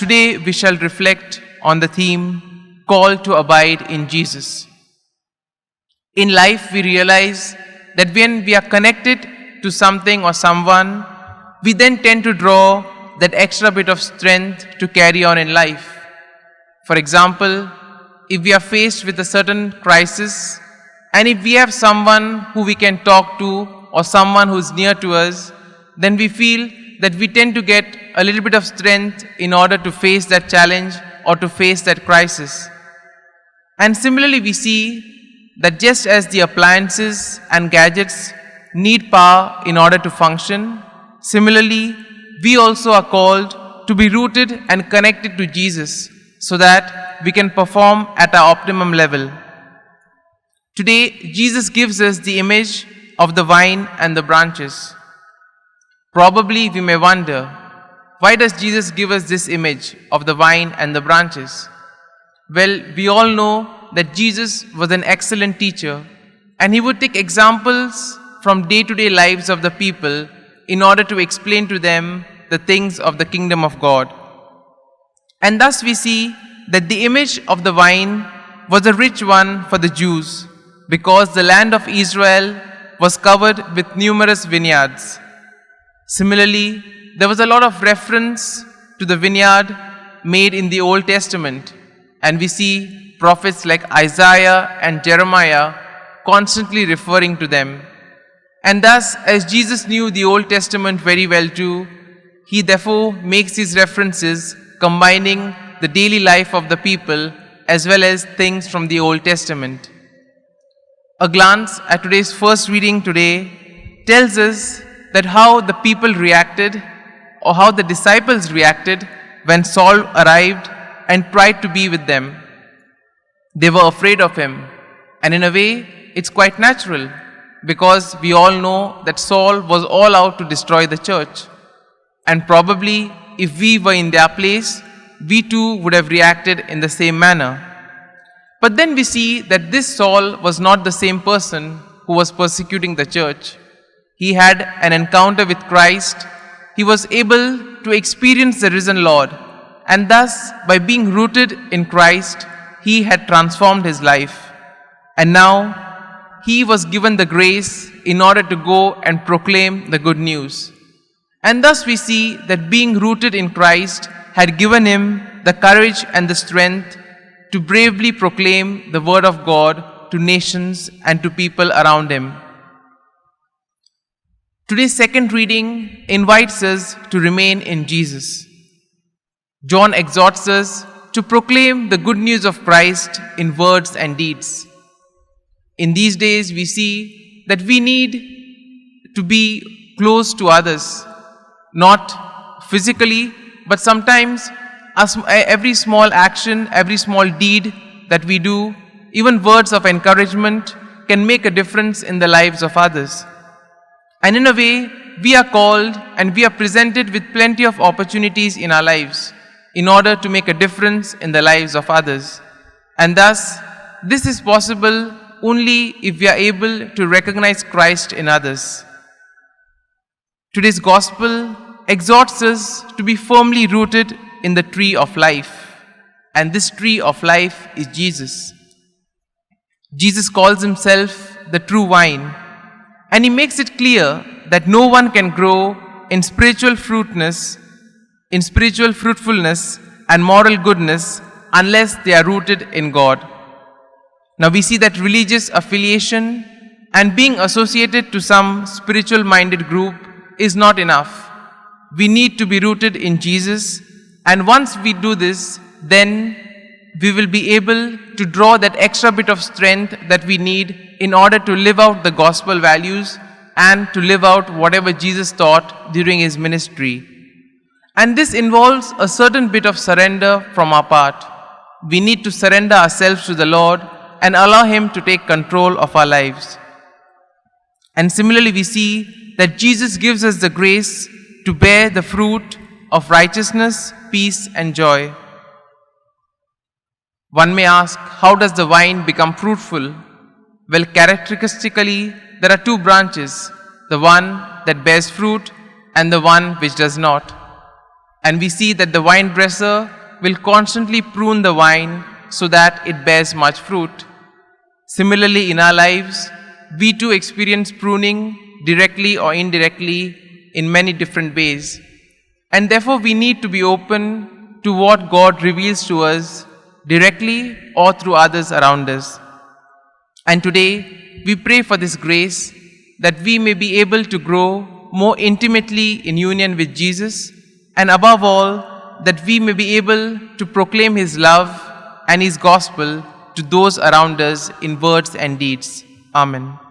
today we shall reflect on the theme, Call to Abide in Jesus. In life, we realize that when we are connected to something or someone, we then tend to draw that extra bit of strength to carry on in life. For example, if we are faced with a certain crisis, and if we have someone who we can talk to or someone who is near to us, then we feel that we tend to get a little bit of strength in order to face that challenge or to face that crisis. And similarly, we see that just as the appliances and gadgets need power in order to function, similarly, we also are called to be rooted and connected to Jesus so that we can perform at our optimum level. Today, Jesus gives us the image of the vine and the branches. Probably we may wonder, why does Jesus give us this image of the vine and the branches? Well, we all know that Jesus was an excellent teacher, and he would take examples from day-to-day lives of the people in order to explain to them the things of the kingdom of God. And thus we see that the image of the vine was a rich one for the Jews, because the land of Israel was covered with numerous vineyards. Similarly, there was a lot of reference to the vineyard made in the Old Testament, and we see prophets like Isaiah and Jeremiah constantly referring to them. And thus, as Jesus knew the Old Testament very well too, he therefore makes these references combining the daily life of the people as well as things from the Old Testament. A glance at today's first reading today tells us that how the people reacted, or how the disciples reacted when Saul arrived and tried to be with them. They were afraid of him, and in a way, it's quite natural, because we all know that Saul was all out to destroy the church. And probably, if we were in their place, we too would have reacted in the same manner. But then we see that this Saul was not the same person who was persecuting the church. He had an encounter with Christ. He was able to experience the risen Lord, and thus, by being rooted in Christ, he had transformed his life. And now, he was given the grace in order to go and proclaim the good news. And thus we see that being rooted in Christ had given him the courage and the strength to bravely proclaim the word of God to nations and to people around him. Today's second reading invites us to remain in Jesus. John exhorts us to proclaim the good news of Christ in words and deeds. In these days, we see that we need to be close to others, not physically, but sometimes every small action, every small deed that we do, even words of encouragement, can make a difference in the lives of others. And in a way, we are called and we are presented with plenty of opportunities in our lives in order to make a difference in the lives of others. And thus, this is possible only if we are able to recognize Christ in others. Today's gospel exhorts us to be firmly rooted in the tree of life. And this tree of life is Jesus. Jesus calls himself the true vine. And he makes it clear that no one can grow in spiritual fruitfulness and moral goodness unless they are rooted in God. Now we see that religious affiliation and being associated to some spiritual-minded group is not enough. We need to be rooted in Jesus, and once we do this, then we will be able to draw that extra bit of strength that we need in order to live out the gospel values and to live out whatever Jesus taught during his ministry. And this involves a certain bit of surrender from our part. We need to surrender ourselves to the Lord and allow him to take control of our lives. And similarly, we see that Jesus gives us the grace to bear the fruit of righteousness, peace, and joy. One may ask, how does the vine become fruitful? Well, characteristically, there are two branches, the one that bears fruit and the one which does not. And we see that the vine dresser will constantly prune the vine so that it bears much fruit. Similarly, in our lives, we too experience pruning directly or indirectly in many different ways. And therefore, we need to be open to what God reveals to us directly or through others around us. And today, we pray for this grace that we may be able to grow more intimately in union with Jesus, and above all, that we may be able to proclaim His love and His gospel to those around us in words and deeds. Amen.